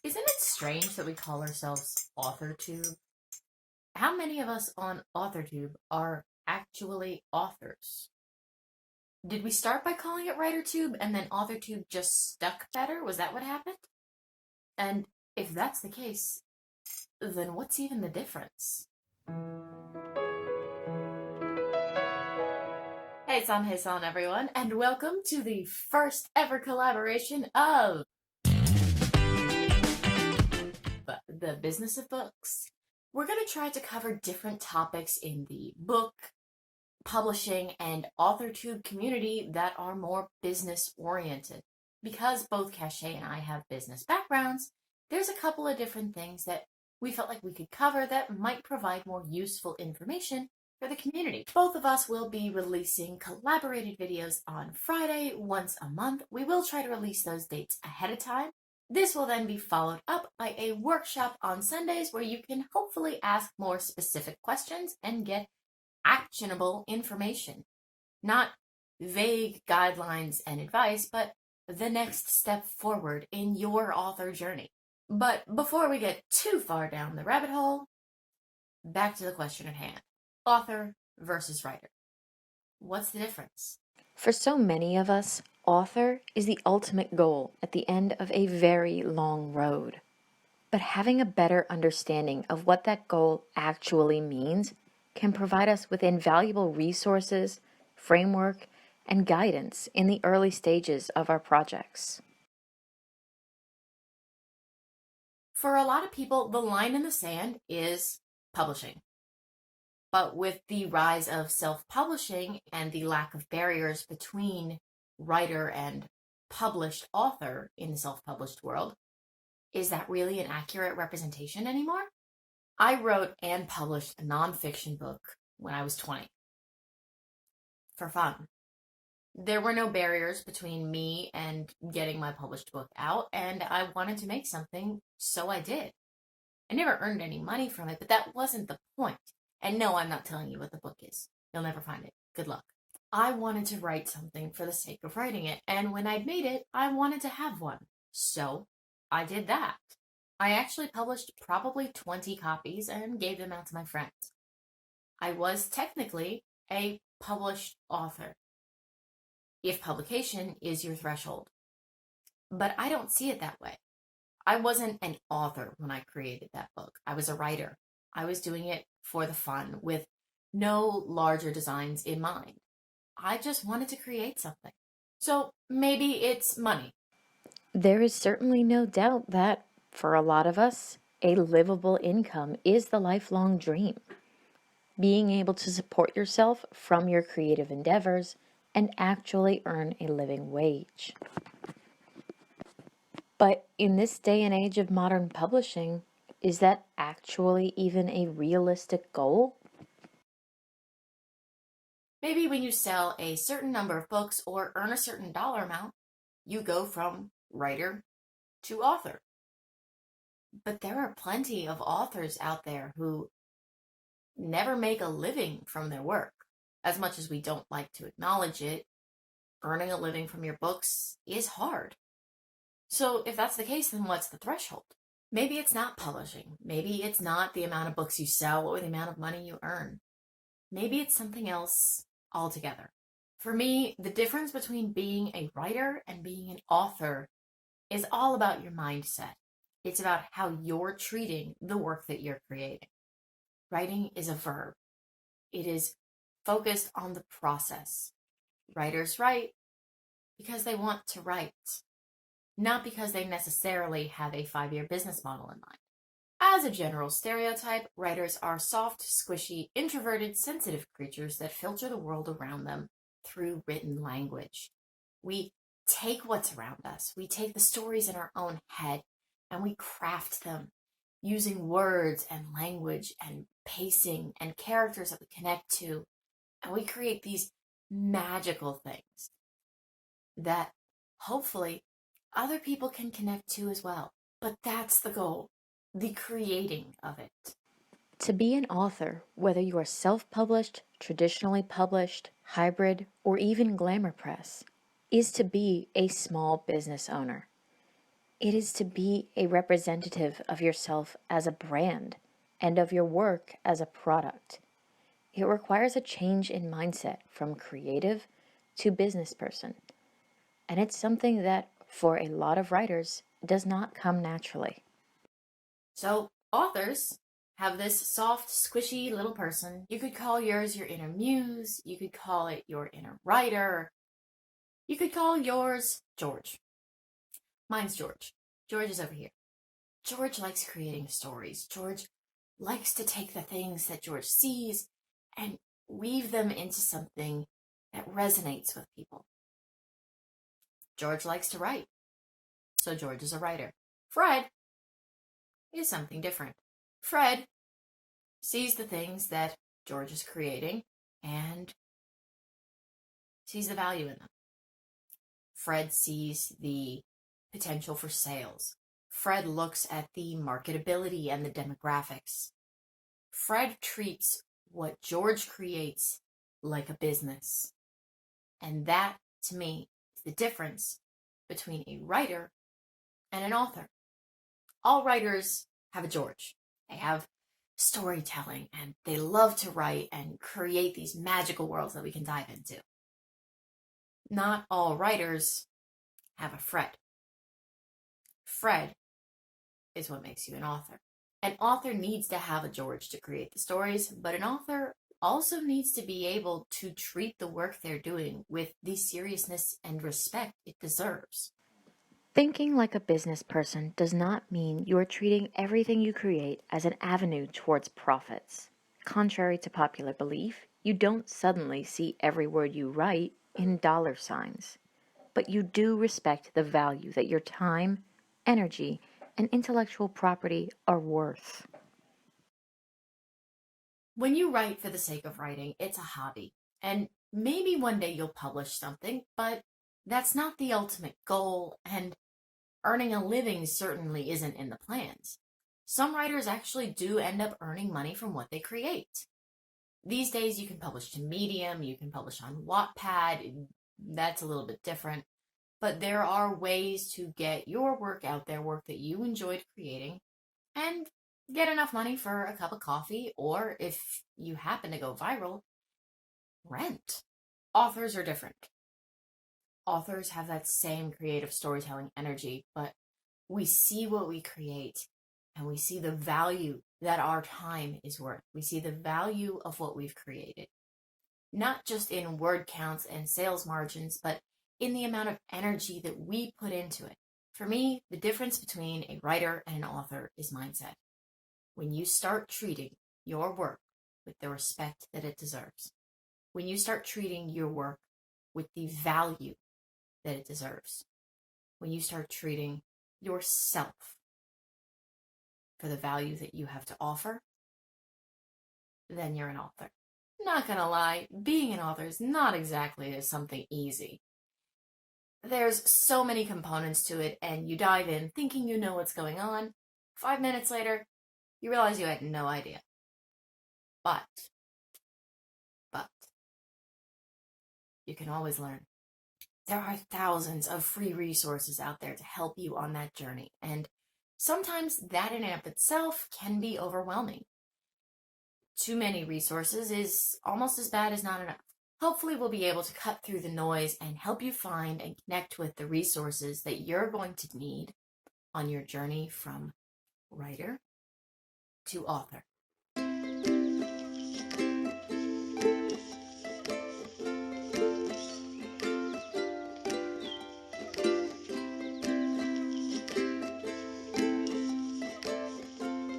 Isn't it strange that we call ourselves authortube? How many of us on authortube are actually authors? Did we start by calling it writertube and then authortube just stuck better? Was that what happened? And if that's the case, then what's even the difference? Hey son, everyone, and welcome to the first ever collaboration of the business of books. We're going to try to cover different topics in the book, publishing, and authortube community that are more business oriented. Because both Kashay and I have business backgrounds, there's a couple of different things that we felt like we could cover that might provide more useful information for the community. Both of us will be releasing collaborated videos on Friday once a month. We will try to release those dates ahead of time. This will then be followed up by a workshop on Sundays where you can hopefully ask more specific questions and get actionable information. Not vague guidelines and advice, but the next step forward in your author journey. But before we get too far down the rabbit hole, back to the question at hand. Author versus writer. What's the difference? For so many of us, author is the ultimate goal at the end of a very long road. But having a better understanding of what that goal actually means can provide us with invaluable resources, framework, and guidance in the early stages of our projects. For a lot of people, the line in the sand is publishing. But with the rise of self-publishing and the lack of barriers between writer and published author in the self-published world, is that really an accurate representation anymore? I wrote and published a nonfiction book when I was 20. For fun. There were no barriers between me and getting my published book out, and I wanted to make something, so I did. I never earned any money from it, but that wasn't the point. And no, I'm not telling you what the book is. You'll never find it. Good luck. I wanted to write something for the sake of writing it, and when I'd made it, I wanted to have one. So I did that. I actually published probably 20 copies and gave them out to my friends. I was technically a published author, if publication is your threshold. But I don't see it that way. I wasn't an author when I created that book. I was a writer. I was doing it for the fun with no larger designs in mind. I just wanted to create something. So maybe it's money. There is certainly no doubt that, for a lot of us, a livable income is the lifelong dream. Being able to support yourself from your creative endeavors and actually earn a living wage. But in this day and age of modern publishing, is that actually even a realistic goal? Maybe when you sell a certain number of books or earn a certain dollar amount, you go from writer to author. But there are plenty of authors out there who never make a living from their work. As much as we don't like to acknowledge it, earning a living from your books is hard. So if that's the case, then what's the threshold? Maybe it's not publishing. Maybe it's not the amount of books you sell or the amount of money you earn. Maybe it's something else altogether. For me, the difference between being a writer and being an author is all about your mindset. It's about how you're treating the work that you're creating. Writing is a verb. It is focused on the process. Writers write because they want to write, not because they necessarily have a 5-year business model in mind. As a general stereotype, writers are soft, squishy, introverted, sensitive creatures that filter the world around them through written language. We take what's around us. We take the stories in our own head and we craft them using words and language and pacing and characters that we connect to. And we create these magical things that hopefully other people can connect to as well. But that's the goal, the creating of it. To be an author, whether you are self-published, traditionally published, hybrid, or even glamour press, is to be a small business owner. It is to be a representative of yourself as a brand and of your work as a product. It requires a change in mindset from creative to business person. And it's something that, for a lot of writers, does not come naturally. So, authors have this soft, squishy little person. You could call yours your inner muse. You could call it your inner writer. You could call yours George. Mine's George. George is over here. George likes creating stories. George likes to take the things that George sees and weave them into something that resonates with people. George likes to write, so George is a writer. Fred is something different. Fred sees the things that George is creating and sees the value in them. Fred sees the potential for sales. Fred looks at the marketability and the demographics. Fred treats what George creates like a business. And that, to me, is the difference between a writer and an author. All writers have a George. They have storytelling and they love to write and create these magical worlds that we can dive into. Not all writers have a Fred. Fred is what makes you an author. An author needs to have a George to create the stories, but an author also needs to be able to treat the work they're doing with the seriousness and respect it deserves. Thinking like a business person does not mean you are treating everything you create as an avenue towards profits. Contrary to popular belief, you don't suddenly see every word you write in dollar signs, but you do respect the value that your time, energy, and intellectual property are worth. When you write for the sake of writing, it's a hobby. And maybe one day you'll publish something, but that's not the ultimate goal, and earning a living certainly isn't in the plans. Some writers actually do end up earning money from what they create. These days you can publish to Medium, you can publish on Wattpad, that's a little bit different. But there are ways to get your work out there, work that you enjoyed creating, and get enough money for a cup of coffee, or if you happen to go viral, rent. Authors are different. Authors have that same creative storytelling energy, but we see what we create and we see the value that our time is worth. We see the value of what we've created, not just in word counts and sales margins, but in the amount of energy that we put into it. For me, the difference between a writer and an author is mindset. When you start treating your work with the respect that it deserves, when you start treating your work with the value that it deserves, when you start treating yourself for the value that you have to offer, then you're an author. Not gonna lie, being an author is not exactly something easy. There's so many components to it, and you dive in thinking you know what's going on. 5 minutes later, you realize you had no idea. But, you can always learn. There are thousands of free resources out there to help you on that journey, and sometimes that in and of itself can be overwhelming. Too many resources is almost as bad as not enough. Hopefully we'll be able to cut through the noise and help you find and connect with the resources that you're going to need on your journey from writer to author.